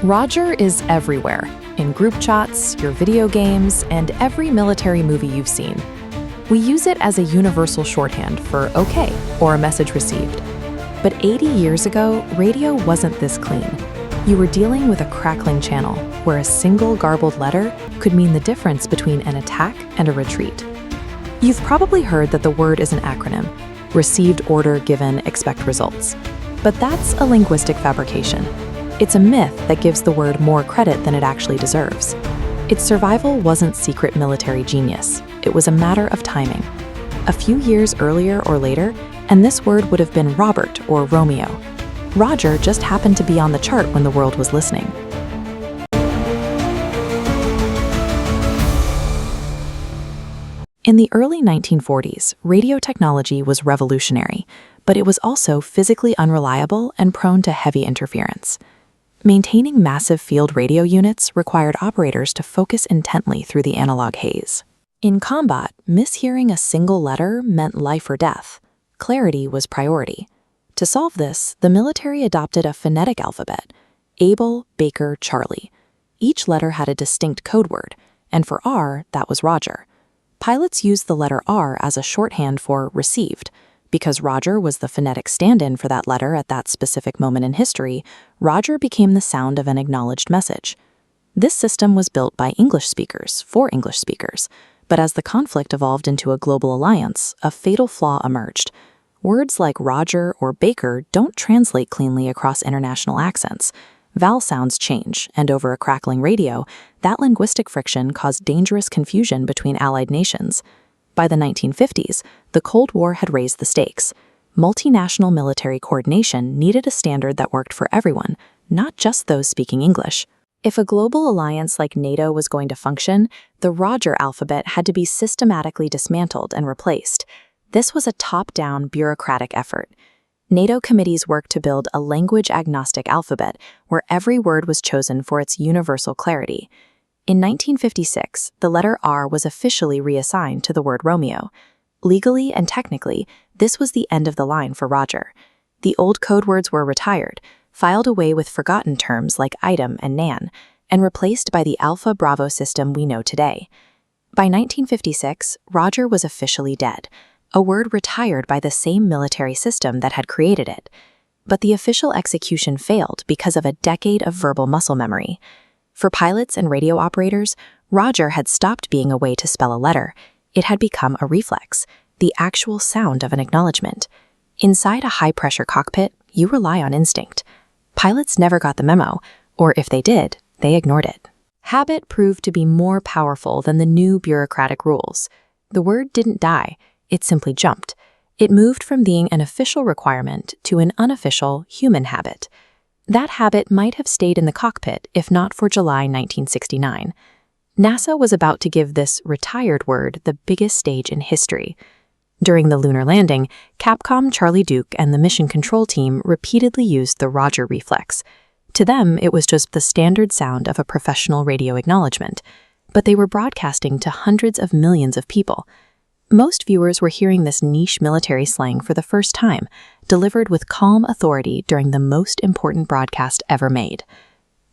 Roger is everywhere, in group chats, your video games, and every military movie you've seen. We use it as a universal shorthand for okay or a message received. But 80 years ago, radio wasn't this clean. You were dealing with a crackling channel where a single garbled letter could mean the difference between an attack and a retreat. You've probably heard that the word is an acronym: received, order, given, expect results. But that's a linguistic fabrication. It's a myth that gives the word more credit than it actually deserves. Its survival wasn't secret military genius. It was a matter of timing. A few years earlier or later, and this word would have been Robert or Romeo. Roger just happened to be on the chart when the world was listening. In the early 1940s, radio technology was revolutionary, but it was also physically unreliable and prone to heavy interference. Maintaining massive field radio units required operators to focus intently through the analog haze. In combat, mishearing a single letter meant life or death. Clarity was priority. To solve this, the military adopted a phonetic alphabet: Abel, Baker, Charlie. Each letter had a distinct code word, and for R, that was Roger. Pilots used the letter R as a shorthand for received. Because Roger was the phonetic stand-in for that letter at that specific moment in history, Roger became the sound of an acknowledged message. This system was built by English speakers for English speakers, but as the conflict evolved into a global alliance, a fatal flaw emerged. Words like Roger or Baker don't translate cleanly across international accents. Vowel sounds change, and over a crackling radio, that linguistic friction caused dangerous confusion between allied nations. By the 1950s, the Cold War had raised the stakes. Multinational military coordination needed a standard that worked for everyone, not just those speaking English. If a global alliance like NATO was going to function, the Roger alphabet had to be systematically dismantled and replaced. This was a top-down bureaucratic effort. NATO committees worked to build a language-agnostic alphabet where every word was chosen for its universal clarity. In 1956, the letter R was officially reassigned to the word Romeo. Legally and technically, this was the end of the line for Roger. The old code words were retired, filed away with forgotten terms like item and nan, and replaced by the Alpha Bravo system we know today. By 1956, Roger was officially dead, a word retired by the same military system that had created it. But the official execution failed because of a decade of verbal muscle memory. For pilots and radio operators, Roger had stopped being a way to spell a letter. It had become a reflex, the actual sound of an acknowledgement. Inside a high-pressure cockpit, you rely on instinct. Pilots never got the memo, or if they did, they ignored it. Habit proved to be more powerful than the new bureaucratic rules. The word didn't die, it simply jumped. It moved from being an official requirement to an unofficial human habit. That habit might have stayed in the cockpit if not for July 1969. NASA was about to give this retired word the biggest stage in history. During the lunar landing, Capcom Charlie Duke and the mission control team repeatedly used the Roger reflex. To them, it was just the standard sound of a professional radio acknowledgement, but they were broadcasting to hundreds of millions of people. Most viewers were hearing this niche military slang for the first time, delivered with calm authority during the most important broadcast ever made.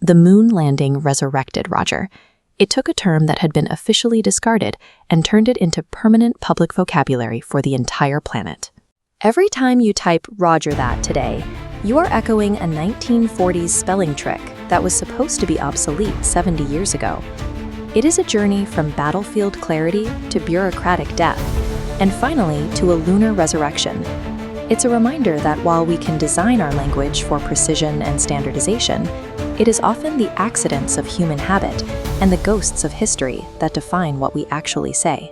The moon landing resurrected Roger. It took a term that had been officially discarded and turned it into permanent public vocabulary for the entire planet. Every time you type Roger that today, you are echoing a 1940s spelling trick that was supposed to be obsolete 70 years ago. It is a journey from battlefield clarity to bureaucratic death, and finally to a lunar resurrection. It's a reminder that while we can design our language for precision and standardization, it is often the accidents of human habit and the ghosts of history that define what we actually say.